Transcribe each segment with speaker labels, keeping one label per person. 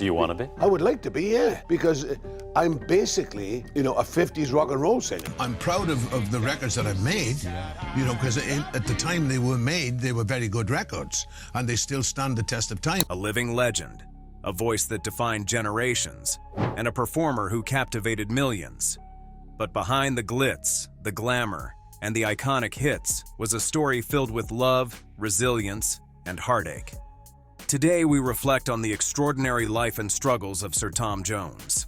Speaker 1: Do you want to be?
Speaker 2: I would like to be, yeah, because I'm basically, a 50s rock and roll singer.
Speaker 3: I'm proud of the records that I've made, because at the time they were made, they were very good records, and they still stand the test of time.
Speaker 4: A living legend, a voice that defined generations, and a performer who captivated millions. But behind the glitz, the glamour, and the iconic hits was a story filled with love, resilience, and heartache. Today, we reflect on the extraordinary life and struggles of Sir Tom Jones.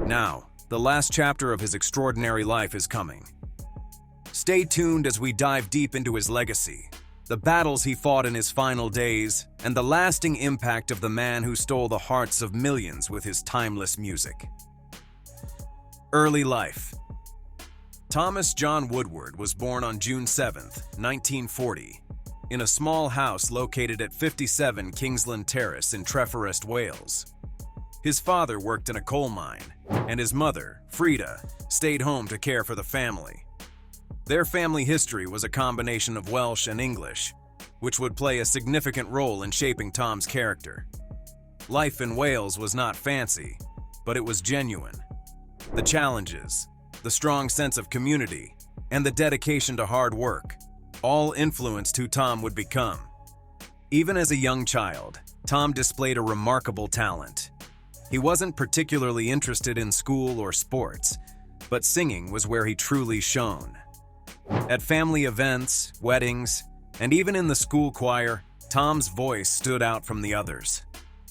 Speaker 4: Now, the last chapter of his extraordinary life is coming. Stay tuned as we dive deep into his legacy, the battles he fought in his final days, and the lasting impact of the man who stole the hearts of millions with his timeless music. Early life. Thomas John Woodward was born on June 7, 1940, in a small house located at 57 Kingsland Terrace in Treforest, Wales. His father worked in a coal mine, and his mother, Frida, stayed home to care for the family. Their family history was a combination of Welsh and English, which would play a significant role in shaping Tom's character. Life in Wales was not fancy, but it was genuine. The challenges, the strong sense of community, and the dedication to hard work all influenced who Tom would become. Even as a young child, Tom displayed a remarkable talent. He wasn't particularly interested in school or sports, but singing was where he truly shone. At family events, weddings, and even in the school choir, Tom's voice stood out from the others.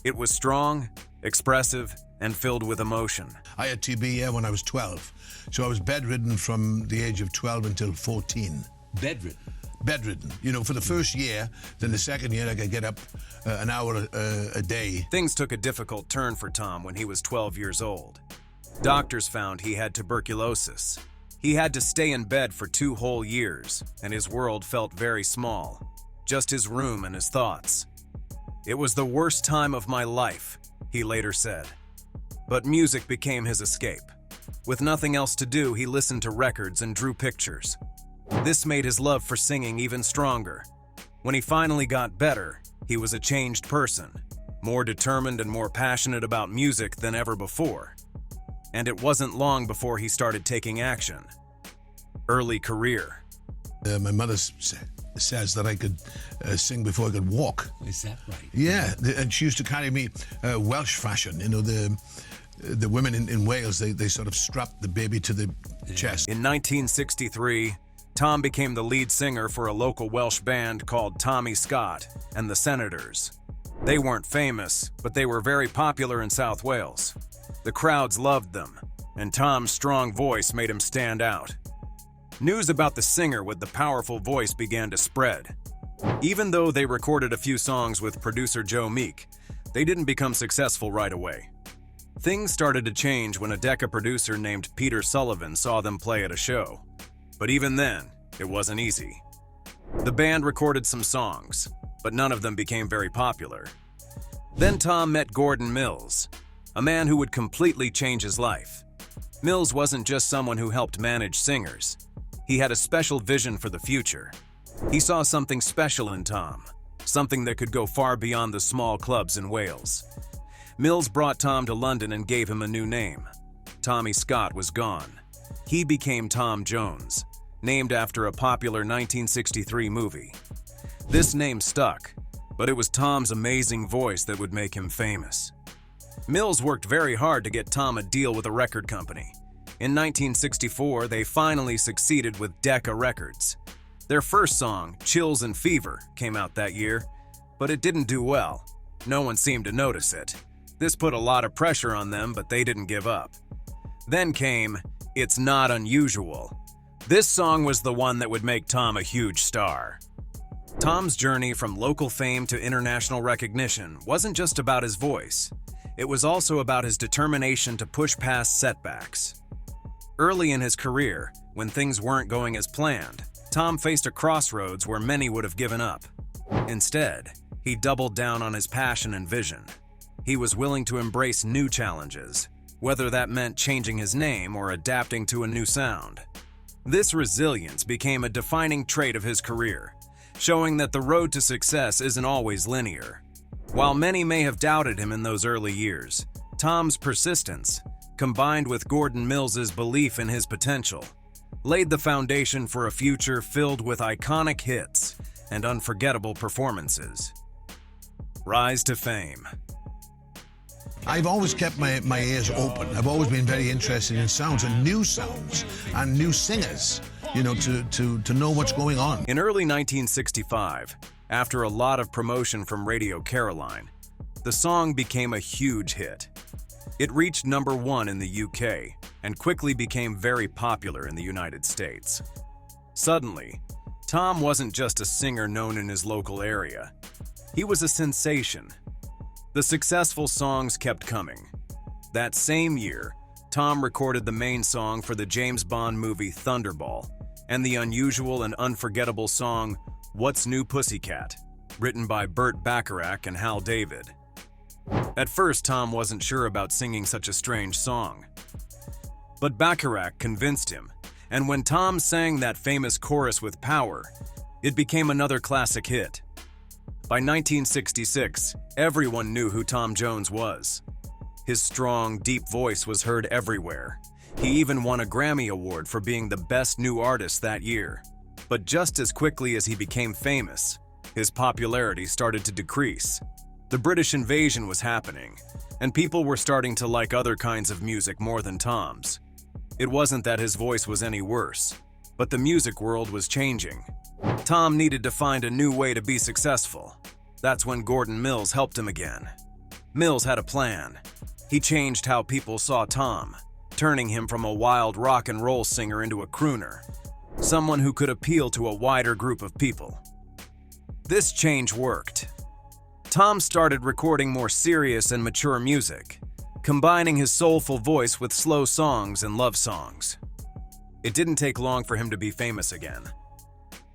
Speaker 4: It was strong, expressive, and filled with emotion.
Speaker 3: I had TB when I was 12, so I was bedridden from the age of 12 until 14.
Speaker 5: Bedridden?
Speaker 3: Bedridden, for the first year. Then the second year I could get up an hour a day.
Speaker 4: Things took a difficult turn for Tom when he was 12 years old. Doctors found he had tuberculosis. He had to stay in bed for 2 whole years, and his world felt very small. Just his room and his thoughts. "It was the worst time of my life," he later said. But music became his escape. With nothing else to do, he listened to records and drew pictures. This made his love for singing even stronger. When he finally got better, he was a changed person, more determined and more passionate about music than ever before. And it wasn't long before he started taking action. Early career.
Speaker 3: My mother says that I could sing before I could walk.
Speaker 5: Is that right?
Speaker 3: Yeah, and she used to carry me Welsh fashion. The women in Wales, they sort of strapped the baby to the chest.
Speaker 4: In 1963, Tom became the lead singer for a local Welsh band called Tommy Scott and the Senators. They weren't famous, but they were very popular in South Wales. The crowds loved them, and Tom's strong voice made him stand out. News about the singer with the powerful voice began to spread. Even though they recorded a few songs with producer Joe Meek, they didn't become successful right away. Things started to change when a Decca producer named Peter Sullivan saw them play at a show. But even then, it wasn't easy. The band recorded some songs, but none of them became very popular. Then Tom met Gordon Mills, a man who would completely change his life. Mills wasn't just someone who helped manage singers. He had a special vision for the future. He saw something special in Tom, something that could go far beyond the small clubs in Wales. Mills brought Tom to London and gave him a new name. Tommy Scott was gone. He became Tom Jones, named after a popular 1963 movie. This name stuck, but it was Tom's amazing voice that would make him famous. Mills worked very hard to get Tom a deal with a record company. In 1964, they finally succeeded with Decca Records. Their first song, Chills and Fever, came out that year, but it didn't do well. No one seemed to notice it. This put a lot of pressure on them, but they didn't give up. Then came It's Not Unusual. This song was the one that would make Tom a huge star. Tom's journey from local fame to international recognition wasn't just about his voice. It was also about his determination to push past setbacks. Early in his career, when things weren't going as planned, Tom faced a crossroads where many would have given up. Instead, he doubled down on his passion and vision. He was willing to embrace new challenges, whether that meant changing his name or adapting to a new sound. This resilience became a defining trait of his career, showing that the road to success isn't always linear. While many may have doubted him in those early years, Tom's persistence, combined with Gordon Mills's belief in his potential, laid the foundation for a future filled with iconic hits and unforgettable performances. Rise to fame.
Speaker 3: I've always kept my ears open. I've always been very interested in sounds and new singers, you know, to know what's going on.
Speaker 4: In early 1965, after a lot of promotion from Radio Caroline, the song became a huge hit. It reached #1 in the UK and quickly became very popular in the United States. Suddenly, Tom wasn't just a singer known in his local area. He was a sensation. The successful songs kept coming. That same year, Tom recorded the main song for the James Bond movie Thunderball and the unusual and unforgettable song What's New Pussycat, written by Burt Bacharach and Hal David. At first, Tom wasn't sure about singing such a strange song. But Bacharach convinced him, and when Tom sang that famous chorus with power, it became another classic hit. By 1966, everyone knew who Tom Jones was. His strong, deep voice was heard everywhere. He even won a Grammy Award for being the best new artist that year. But just as quickly as he became famous, his popularity started to decrease. The British invasion was happening, and people were starting to like other kinds of music more than Tom's. It wasn't that his voice was any worse, but the music world was changing. Tom needed to find a new way to be successful. That's when Gordon Mills helped him again. Mills had a plan. He changed how people saw Tom, turning him from a wild rock and roll singer into a crooner, someone who could appeal to a wider group of people. This change worked. Tom started recording more serious and mature music, combining his soulful voice with slow songs and love songs. It didn't take long for him to be famous again.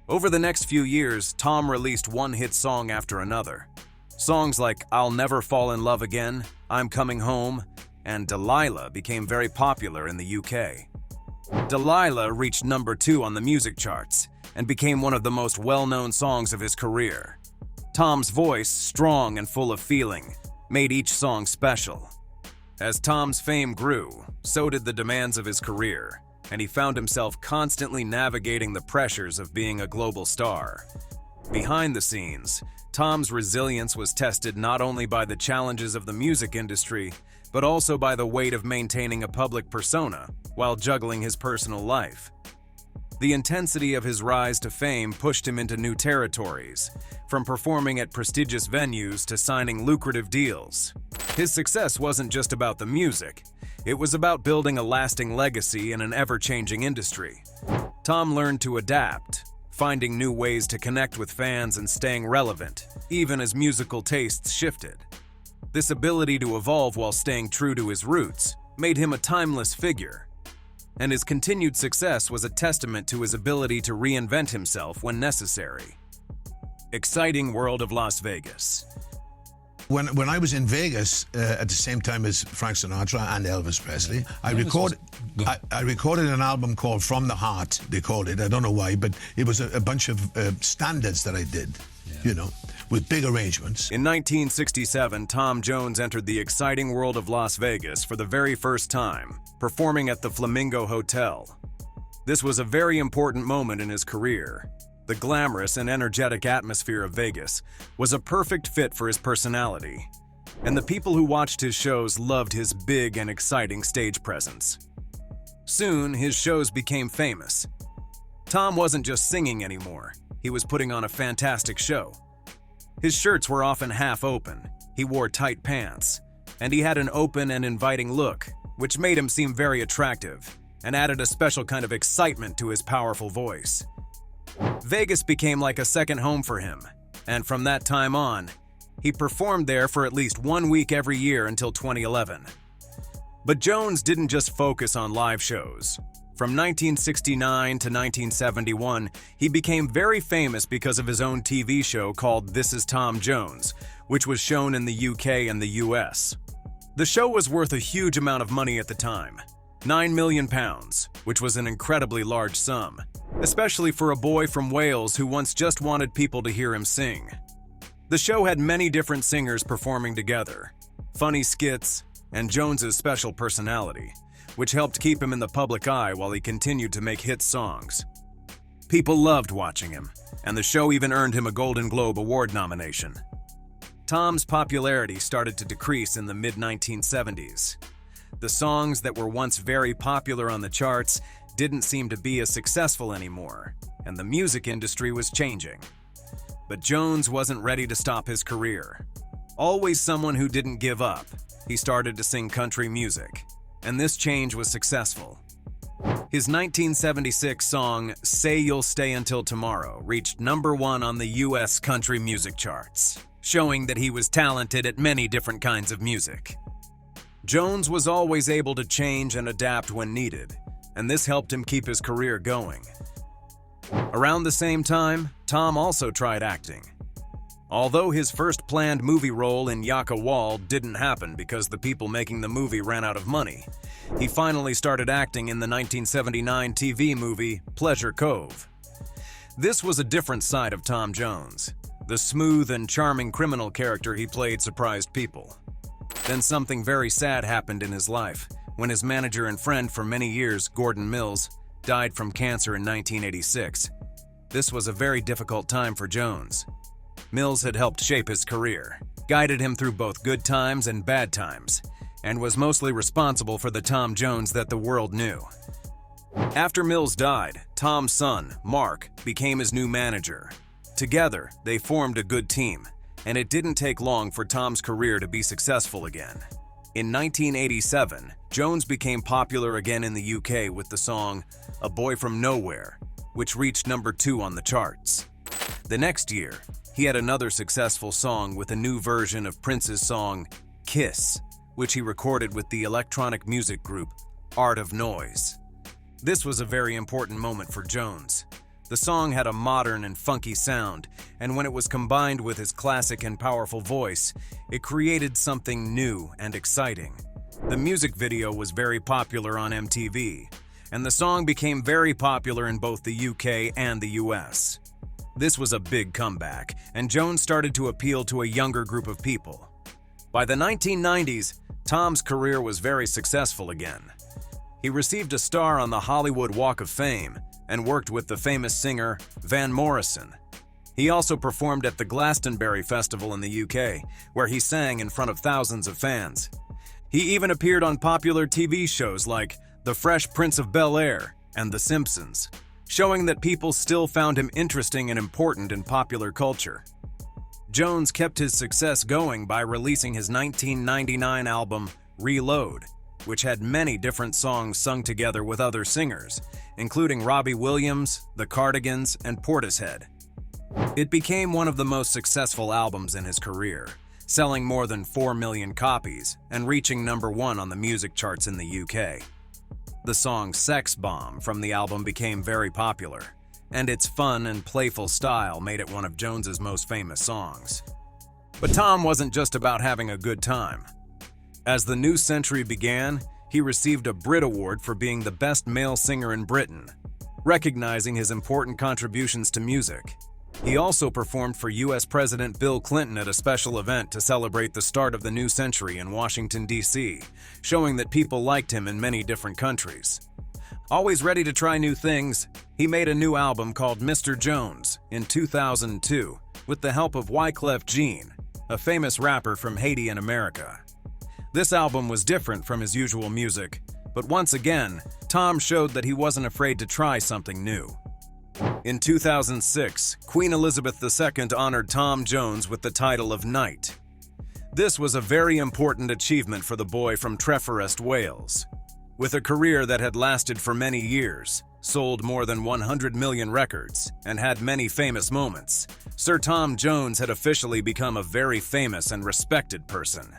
Speaker 4: Over the next few years, Tom released one-hit song after another. Songs like I'll Never Fall in Love Again, I'm Coming Home, and Delilah became very popular in the UK. Delilah reached #2 on the music charts and became one of the most well-known songs of his career. Tom's voice, strong and full of feeling, made each song special. As Tom's fame grew, so did the demands of his career, and he found himself constantly navigating the pressures of being a global star. Behind the scenes, Tom's resilience was tested not only by the challenges of the music industry, but also by the weight of maintaining a public persona while juggling his personal life. The intensity of his rise to fame pushed him into new territories, from performing at prestigious venues to signing lucrative deals. His success wasn't just about the music. It was about building a lasting legacy in an ever-changing industry. Tom learned to adapt, finding new ways to connect with fans and staying relevant, even as musical tastes shifted. This ability to evolve while staying true to his roots made him a timeless figure, and his continued success was a testament to his ability to reinvent himself when necessary. Exciting world of Las Vegas.
Speaker 3: When I was in Vegas at the same time as Frank Sinatra and Elvis Presley, I recorded an album called From the Heart, they called it. I don't know why, but it was a bunch of standards that I did, you know, with big arrangements.
Speaker 4: In 1967, Tom Jones entered the exciting world of Las Vegas for the very first time, performing at the Flamingo Hotel. This was a very important moment in his career. The glamorous and energetic atmosphere of Vegas was a perfect fit for his personality, and the people who watched his shows loved his big and exciting stage presence. Soon, his shows became famous. Tom wasn't just singing anymore, he was putting on a fantastic show. His shirts were often half open, he wore tight pants, and he had an open and inviting look, which made him seem very attractive and added a special kind of excitement to his powerful voice. Vegas became like a second home for him, and from that time on, he performed there for at least 1 week every year until 2011. But Jones didn't just focus on live shows. From 1969 to 1971, he became very famous because of his own TV show called This Is Tom Jones, which was shown in the UK and the US. The show was worth a huge amount of money at the time, £9 million, which was an incredibly large sum, especially for a boy from Wales who once just wanted people to hear him sing. The show had many different singers performing together, funny skits, and Jones's special personality, which helped keep him in the public eye while he continued to make hit songs. People loved watching him, and the show even earned him a Golden Globe Award nomination. Tom's popularity started to decrease in the mid-1970s. The songs that were once very popular on the charts didn't seem to be as successful anymore, and the music industry was changing. But Jones wasn't ready to stop his career. Always someone who didn't give up, he started to sing country music, and this change was successful. His 1976 song, Say You'll Stay Until Tomorrow, reached #1 on the US country music charts, showing that he was talented at many different kinds of music. Jones was always able to change and adapt when needed, and this helped him keep his career going. Around the same time, Tom also tried acting. Although his first planned movie role in Yakka Wall didn't happen because the people making the movie ran out of money, he finally started acting in the 1979 TV movie Pleasure Cove. This was a different side of Tom Jones. The smooth and charming criminal character he played surprised people. Then something very sad happened in his life when his manager and friend for many years, Gordon Mills, died from cancer in 1986. This was a very difficult time for Jones. Mills had helped shape his career, guided him through both good times and bad times, and was mostly responsible for the Tom Jones that the world knew. After Mills died, Tom's son, Mark, became his new manager. Together, they formed a good team, and it didn't take long for Tom's career to be successful again. In 1987, Jones became popular again in the UK with the song A Boy From Nowhere, which reached #2 on the charts. The next year, he had another successful song with a new version of Prince's song, Kiss, which he recorded with the electronic music group Art of Noise. This was a very important moment for Jones. The song had a modern and funky sound, and when it was combined with his classic and powerful voice, it created something new and exciting. The music video was very popular on MTV, and the song became very popular in both the UK and the US. This was a big comeback, and Jones started to appeal to a younger group of people. By the 1990s, Tom's career was very successful again. He received a star on the Hollywood Walk of Fame and worked with the famous singer Van Morrison. He also performed at the Glastonbury Festival in the UK, where he sang in front of thousands of fans. He even appeared on popular TV shows like The Fresh Prince of Bel-Air and The Simpsons, showing that people still found him interesting and important in popular culture. Jones kept his success going by releasing his 1999 album, Reload, which had many different songs sung together with other singers, including Robbie Williams, The Cardigans, and Portishead. It became one of the most successful albums in his career, selling more than 4 million copies and reaching #1 on the music charts in the UK. The song Sex Bomb from the album became very popular, and its fun and playful style made it one of Jones's most famous songs. But Tom wasn't just about having a good time. As the new century began, he received a Brit Award for being the best male singer in Britain, recognizing his important contributions to music. He also performed for US President Bill Clinton at a special event to celebrate the start of the new century in Washington, D.C., showing that people liked him in many different countries. Always ready to try new things, he made a new album called Mr. Jones in 2002 with the help of Wyclef Jean, a famous rapper from Haiti and America. This album was different from his usual music, but once again, Tom showed that he wasn't afraid to try something new. In 2006, Queen Elizabeth II honored Tom Jones with the title of Knight. This was a very important achievement for the boy from Treforest, Wales. With a career that had lasted for many years, sold more than 100 million records, and had many famous moments, Sir Tom Jones had officially become a very famous and respected person.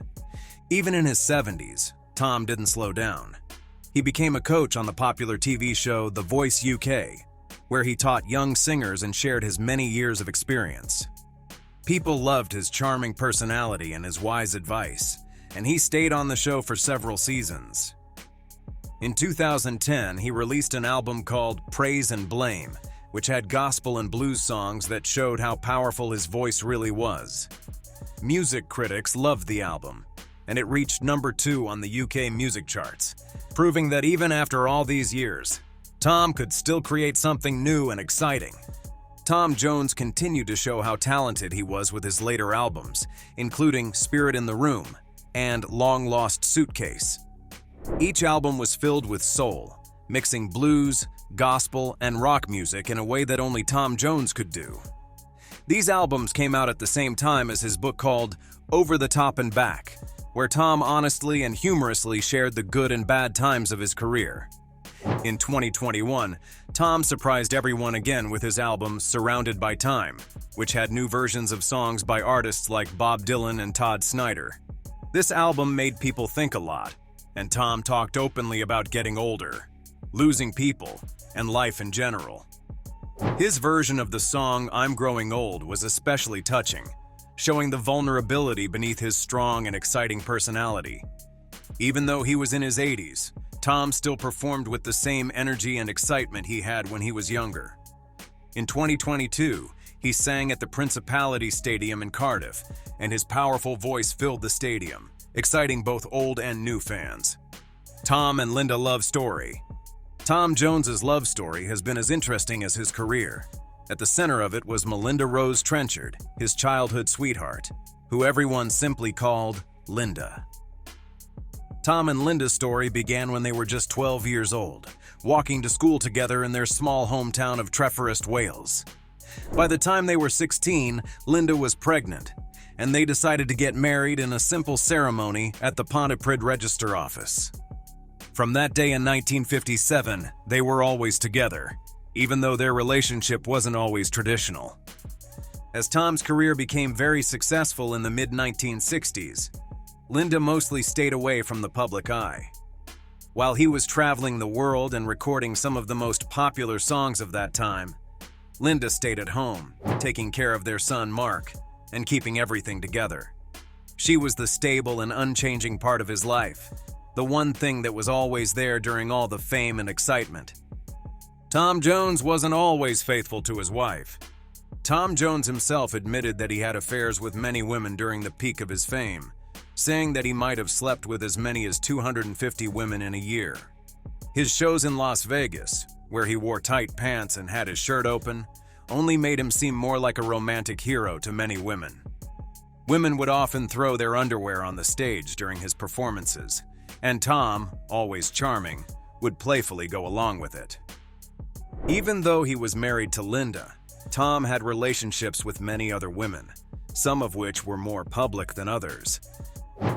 Speaker 4: Even in his 70s, Tom didn't slow down. He became a coach on the popular TV show The Voice UK, where he taught young singers and shared his many years of experience. People loved his charming personality and his wise advice, and he stayed on the show for several seasons. In 2010, he released an album called Praise and Blame which had gospel and blues songs that showed how powerful his voice really was. Music critics loved the album, and it reached number 2 on the UK music charts, proving that even after all these years, Tom could still create something new and exciting. Tom Jones continued to show how talented he was with his later albums, including Spirit in the Room and Long Lost Suitcase. Each album was filled with soul, mixing blues, gospel, and rock music in a way that only Tom Jones could do. These albums came out at the same time as his book called Over the Top and Back, where Tom honestly and humorously shared the good and bad times of his career. In 2021, Tom surprised everyone again with his album Surrounded by Time, which had new versions of songs by artists like Bob Dylan and Todd Snider. This album made people think a lot, and Tom talked openly about getting older, losing people, and life in general. His version of the song I'm Growing Old was especially touching, showing the vulnerability beneath his strong and exciting personality. Even though he was in his 80s, Tom still performed with the same energy and excitement he had when he was younger. In 2022, he sang at the Principality Stadium in Cardiff, and his powerful voice filled the stadium, exciting both old and new fans. Tom and Linda love story. Tom Jones's love story has been as interesting as his career. At the center of it was Melinda Rose Trenchard, his childhood sweetheart, who everyone simply called Linda. Tom and Linda's story began when they were just 12 years old, walking to school together in their small hometown of Treforest, Wales. By the time they were 16, Linda was pregnant, and they decided to get married in a simple ceremony at the Pontypridd Register office. From that day in 1957, they were always together, even though their relationship wasn't always traditional. As Tom's career became very successful in the mid-1960s, Linda mostly stayed away from the public eye. While he was traveling the world and recording some of the most popular songs of that time, Linda stayed at home, taking care of their son Mark and keeping everything together. She was the stable and unchanging part of his life, the one thing that was always there during all the fame and excitement. Tom Jones wasn't always faithful to his wife. Tom Jones himself admitted that he had affairs with many women during the peak of his fame, saying that he might have slept with as many as 250 women in a year. His shows in Las Vegas, where he wore tight pants and had his shirt open, only made him seem more like a romantic hero to many women. Women would often throw their underwear on the stage during his performances, and Tom, always charming, would playfully go along with it. Even though he was married to Linda, Tom had relationships with many other women, some of which were more public than others.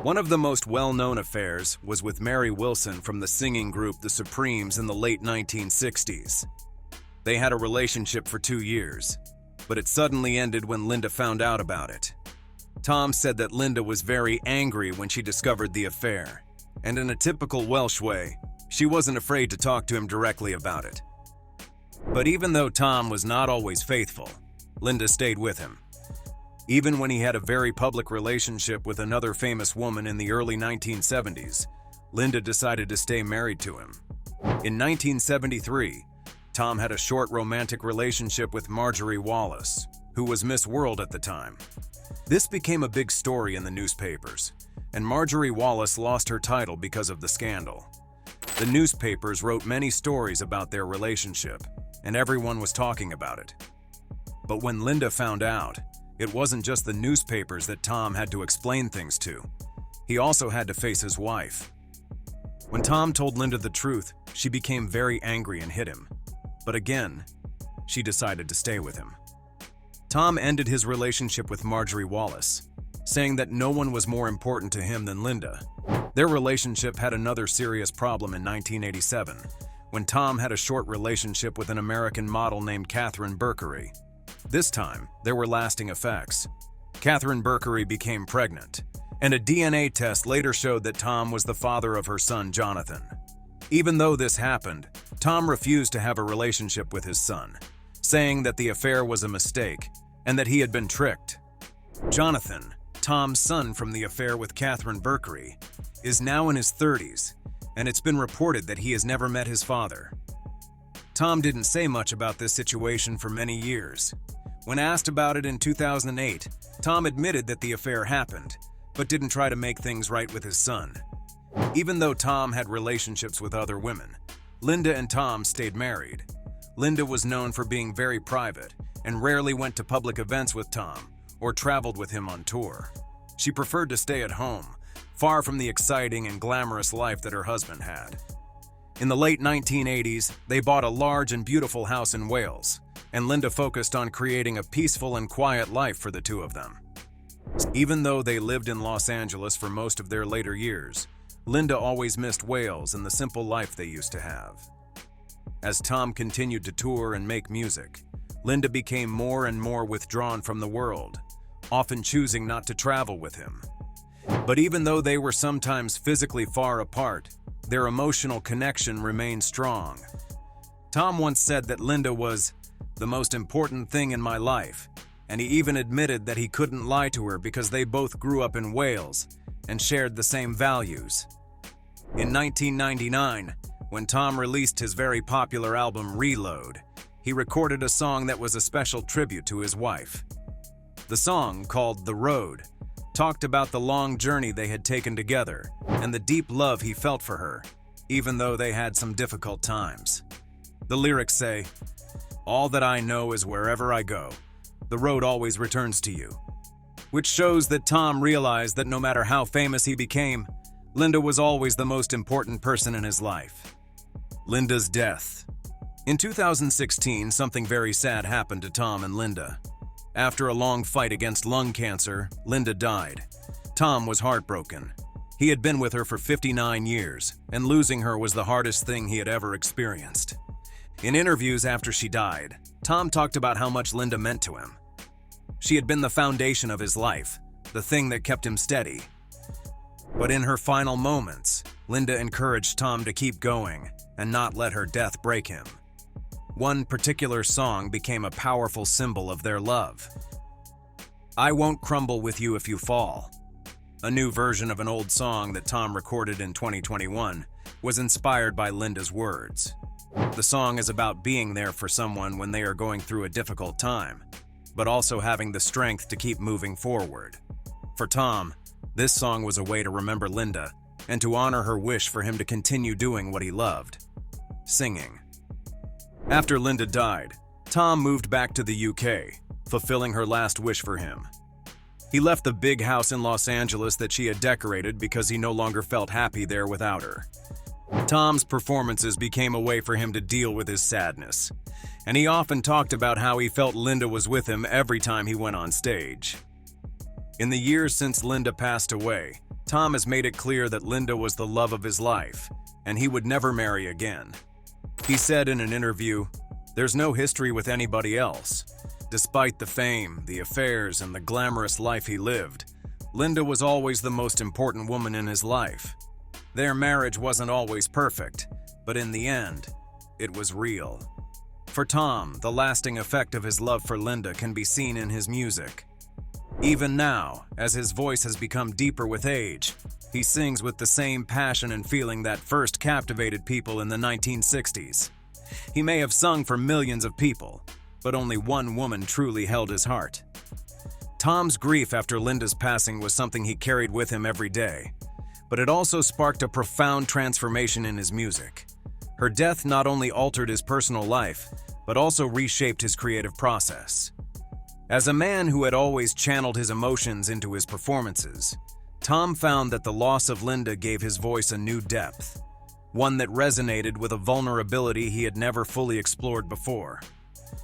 Speaker 4: One of the most well-known affairs was with Mary Wilson from the singing group The Supremes in the late 1960s. They had a relationship for 2 years, but it suddenly ended when Linda found out about it. Tom said that Linda was very angry when she discovered the affair, and in a typical Welsh way, she wasn't afraid to talk to him directly about it. But even though Tom was not always faithful, Linda stayed with him. Even when he had a very public relationship with another famous woman in the early 1970s, Linda decided to stay married to him. In 1973, Tom had a short romantic relationship with Marjorie Wallace, who was Miss World at the time. This became a big story in the newspapers, and Marjorie Wallace lost her title because of the scandal. The newspapers wrote many stories about their relationship, and everyone was talking about it. But when Linda found out, it wasn't just the newspapers that Tom had to explain things to. He also had to face his wife. When Tom told Linda the truth, she became very angry and hit him. But again, she decided to stay with him. Tom ended his relationship with Marjorie Wallace, saying that no one was more important to him than Linda. Their relationship had another serious problem in 1987, when Tom had a short relationship with an American model named Catherine Berkery. This time, there were lasting effects. Catherine Berkery became pregnant, and a DNA test later showed that Tom was the father of her son, Jonathan. Even though this happened, Tom refused to have a relationship with his son, saying that the affair was a mistake and that he had been tricked. Jonathan, Tom's son from the affair with Catherine Berkery, is now in his 30s, and it's been reported that he has never met his father. Tom didn't say much about this situation for many years. When asked about it in 2008, Tom admitted that the affair happened, but didn't try to make things right with his son. Even though Tom had relationships with other women, Linda and Tom stayed married. Linda was known for being very private and rarely went to public events with Tom or traveled with him on tour. She preferred to stay at home, far from the exciting and glamorous life that her husband had. In the late 1980s, they bought a large and beautiful house in Wales, and Linda focused on creating a peaceful and quiet life for the two of them. Even though they lived in Los Angeles for most of their later years, Linda always missed Wales and the simple life they used to have. As Tom continued to tour and make music, Linda became more and more withdrawn from the world, often choosing not to travel with him. But even though they were sometimes physically far apart, their emotional connection remained strong. Tom once said that Linda was the most important thing in my life, and he even admitted that he couldn't lie to her because they both grew up in Wales and shared the same values. In 1999, when Tom released his very popular album Reload, he recorded a song that was a special tribute to his wife. The song, called The Road, talked about the long journey they had taken together and the deep love he felt for her, even though they had some difficult times. The lyrics say, "All that I know is wherever I go, the road always returns to you," which shows that Tom realized that no matter how famous he became, Linda was always the most important person in his life. Linda's death. In 2016, something very sad happened to Tom and Linda. After a long fight against lung cancer, Linda died. Tom was heartbroken. He had been with her for 59 years, and losing her was the hardest thing he had ever experienced. In interviews after she died, Tom talked about how much Linda meant to him. She had been the foundation of his life, the thing that kept him steady. But in her final moments, Linda encouraged Tom to keep going and not let her death break him. One particular song became a powerful symbol of their love. "I Won't Crumble With You If You Fall," a new version of an old song that Tom recorded in 2021, was inspired by Linda's words. The song is about being there for someone when they are going through a difficult time, but also having the strength to keep moving forward. For Tom, this song was a way to remember Linda and to honor her wish for him to continue doing what he loved: singing. After Linda died, Tom moved back to the UK, fulfilling her last wish for him. He left the big house in Los Angeles that she had decorated because he no longer felt happy there without her. Tom's performances became a way for him to deal with his sadness, and he often talked about how he felt Linda was with him every time he went on stage. In the years since Linda passed away, Tom has made it clear that Linda was the love of his life, and he would never marry again. He said in an interview, "There's no history with anybody else. Despite the fame, the affairs, and the glamorous life he lived, Linda was always the most important woman in his life. Their marriage wasn't always perfect, but in the end, it was real." For Tom, the lasting effect of his love for Linda can be seen in his music. Even now, as his voice has become deeper with age, he sings with the same passion and feeling that first captivated people in the 1960s. He may have sung for millions of people, but only one woman truly held his heart. Tom's grief after Linda's passing was something he carried with him every day, but it also sparked a profound transformation in his music. Her death not only altered his personal life, but also reshaped his creative process. As a man who had always channeled his emotions into his performances, Tom found that the loss of Linda gave his voice a new depth, one that resonated with a vulnerability he had never fully explored before.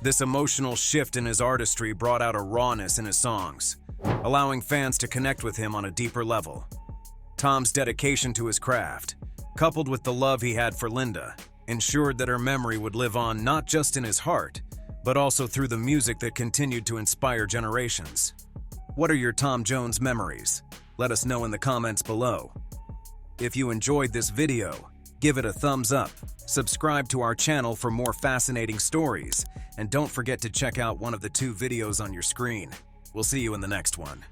Speaker 4: This emotional shift in his artistry brought out a rawness in his songs, allowing fans to connect with him on a deeper level. Tom's dedication to his craft, coupled with the love he had for Linda, ensured that her memory would live on not just in his heart, but also through the music that continued to inspire generations. What are your Tom Jones memories? Let us know in the comments below. If you enjoyed this video, give it a thumbs up, subscribe to our channel for more fascinating stories, and don't forget to check out one of the 2 videos on your screen. We'll see you in the next one.